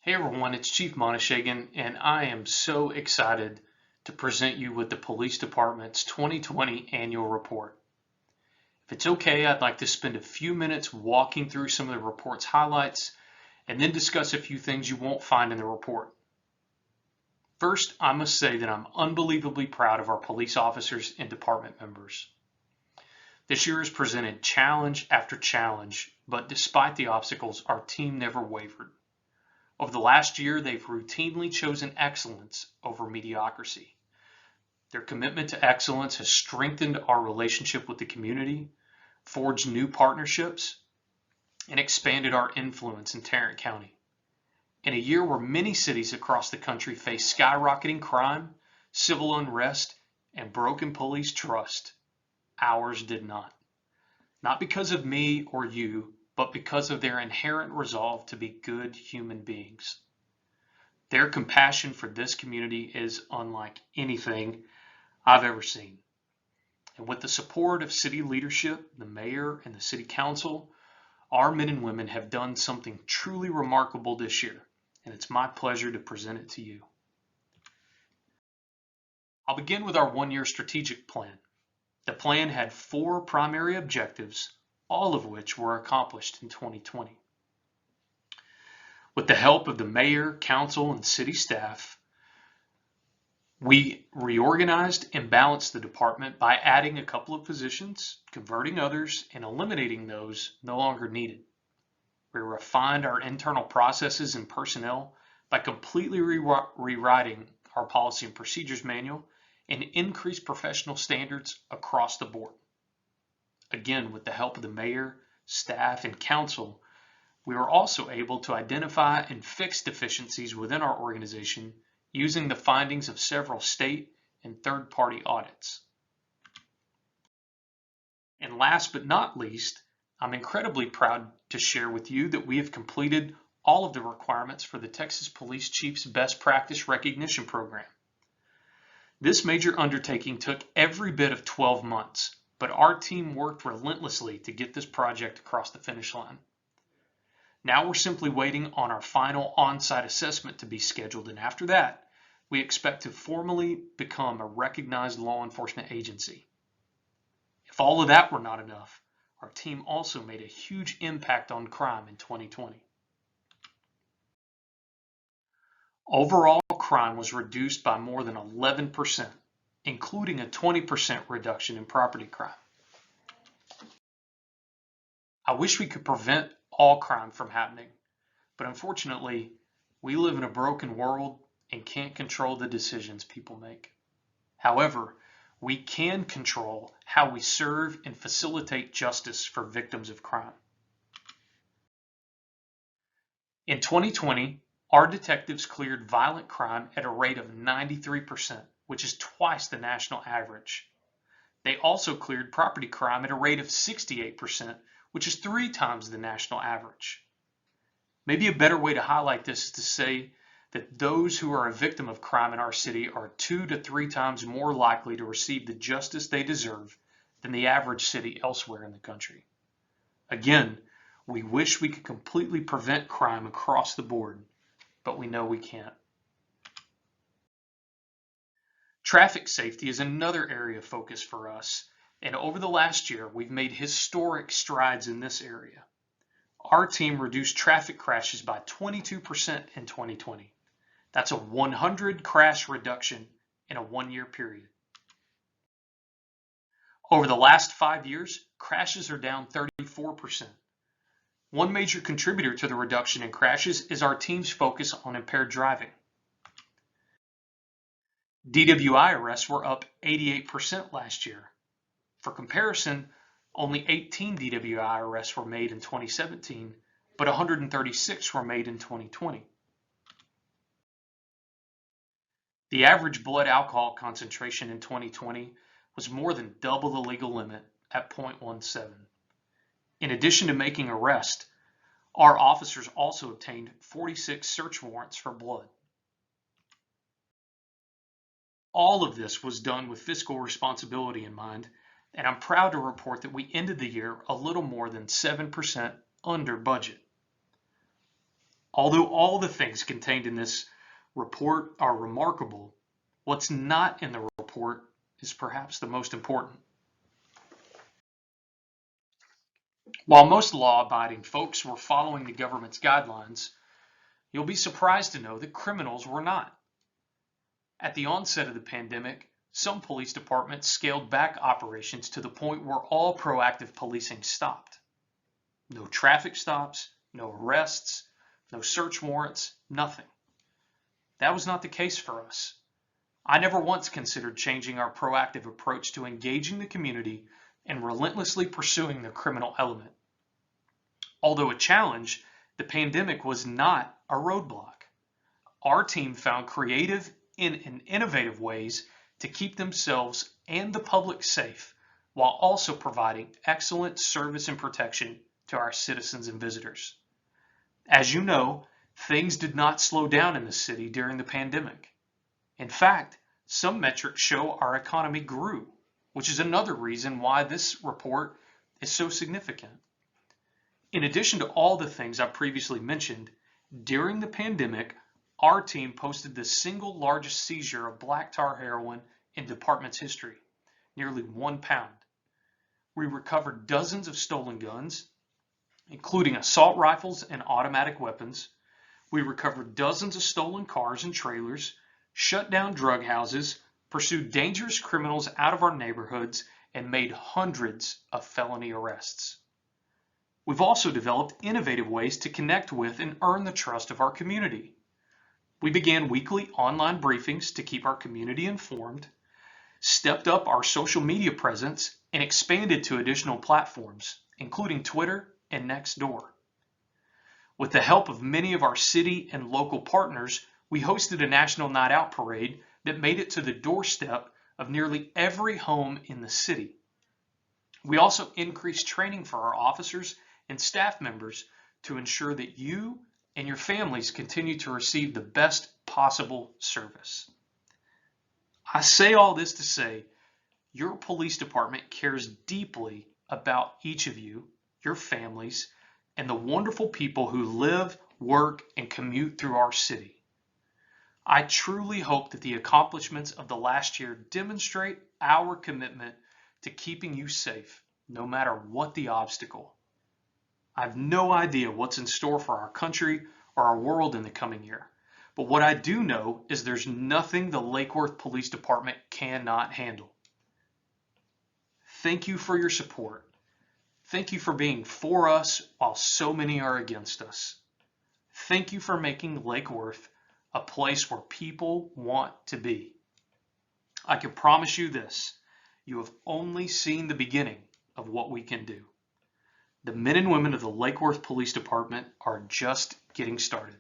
Hey everyone, it's Chief Monishagan, and I am so excited to present you with the Police Department's 2020 Annual Report. If it's okay, I'd like to spend a few minutes walking through some of the report's highlights and then discuss a few things you won't find in the report. First, I must say that I'm unbelievably proud of our police officers and department members. This year has presented challenge after challenge, but despite the obstacles, our team never wavered. Over the last year, they've routinely chosen excellence over mediocrity. Their commitment to excellence has strengthened our relationship with the community, forged new partnerships, and expanded our influence in Tarrant County. In a year where many cities across the country face skyrocketing crime, civil unrest, and broken police trust, ours did not. Not because of me or you, but because of their inherent resolve to be good human beings. Their compassion for this community is unlike anything I've ever seen. And with the support of city leadership, the mayor, and the city council, our men and women have done something truly remarkable this year, and it's my pleasure to present it to you. I'll begin with our one-year strategic plan. The plan had 4 primary objectives, all of which were accomplished in 2020. With the help of the mayor, council, and city staff, we reorganized and balanced the department by adding a couple of positions, converting others, and eliminating those no longer needed. We refined our internal processes and personnel by completely rewriting our policy and procedures manual and increased professional standards across the board. Again, with the help of the mayor, staff, and council, we were also able to identify and fix deficiencies within our organization using the findings of several state and third-party audits. And last but not least, I'm incredibly proud to share with you that we have completed all of the requirements for the Texas Police Chief's Best Practice Recognition Program. This major undertaking took every bit of 12 months, but our team worked relentlessly to get this project across the finish line. Now we're simply waiting on our final on-site assessment to be scheduled, and after that, we expect to formally become a recognized law enforcement agency. If all of that were not enough, our team also made a huge impact on crime in 2020. Overall crime was reduced by more than 11%, including a 20% reduction in property crime. I wish we could prevent all crime from happening, but unfortunately, we live in a broken world and can't control the decisions people make. However, we can control how we serve and facilitate justice for victims of crime. In 2020, our detectives cleared violent crime at a rate of 93%, which is twice the national average. They also cleared property crime at a rate of 68%, which is 3 times the national average. Maybe a better way to highlight this is to say that those who are a victim of crime in our city are 2 to 3 times more likely to receive the justice they deserve than the average city elsewhere in the country. Again, we wish we could completely prevent crime across the board, but we know we can't. Traffic safety is another area of focus for us, and over the last year, we've made historic strides in this area. Our team reduced traffic crashes by 22% in 2020. That's a 100 crash reduction in a 1-year period. Over the last 5 years, crashes are down 34%. One major contributor to the reduction in crashes is our team's focus on impaired driving. DWI arrests were up 88% last year. For comparison, only 18 DWI arrests were made in 2017, but 136 were made in 2020. The average blood alcohol concentration in 2020 was more than double the legal limit at 0.17. In addition to making arrests, our officers also obtained 46 search warrants for blood. All of this was done with fiscal responsibility in mind, and I'm proud to report that we ended the year a little more than 7% under budget. Although all the things contained in this report are remarkable, what's not in the report is perhaps the most important. While most law-abiding folks were following the government's guidelines, you'll be surprised to know that criminals were not. At the onset of the pandemic, some police departments scaled back operations to the point where all proactive policing stopped. No traffic stops, no arrests, no search warrants, nothing. That was not the case for us. I never once considered changing our proactive approach to engaging the community and relentlessly pursuing the criminal element. Although a challenge, the pandemic was not a roadblock. Our team found creative and innovative ways to keep themselves and the public safe while also providing excellent service and protection to our citizens and visitors. As you know, things did not slow down in the city during the pandemic. In fact, some metrics show our economy grew, which is another reason why this report is so significant. In addition to all the things I previously mentioned, during the pandemic, our team posted the single largest seizure of black tar heroin in the department's history, nearly 1 pound. We recovered dozens of stolen guns, including assault rifles and automatic weapons. We recovered dozens of stolen cars and trailers, shut down drug houses, pursued dangerous criminals out of our neighborhoods, and made hundreds of felony arrests. We've also developed innovative ways to connect with and earn the trust of our community. We began weekly online briefings to keep our community informed, stepped up our social media presence, and expanded to additional platforms, including Twitter and Nextdoor. With the help of many of our city and local partners, we hosted a national night out parade that made it to the doorstep of nearly every home in the city. We also increased training for our officers and staff members to ensure that you and your families continue to receive the best possible service. I say all this to say, your police department cares deeply about each of you, your families, and the wonderful people who live, work, and commute through our city. I truly hope that the accomplishments of the last year demonstrate our commitment to keeping you safe, no matter what the obstacle. I have no idea what's in store for our country or our world in the coming year. But what I do know is there's nothing the Lake Worth Police Department cannot handle. Thank you for your support. Thank you for being for us while so many are against us. Thank you for making Lake Worth a place where people want to be. I can promise you this, you have only seen the beginning of what we can do. The men and women of the Lake Worth Police Department are just getting started.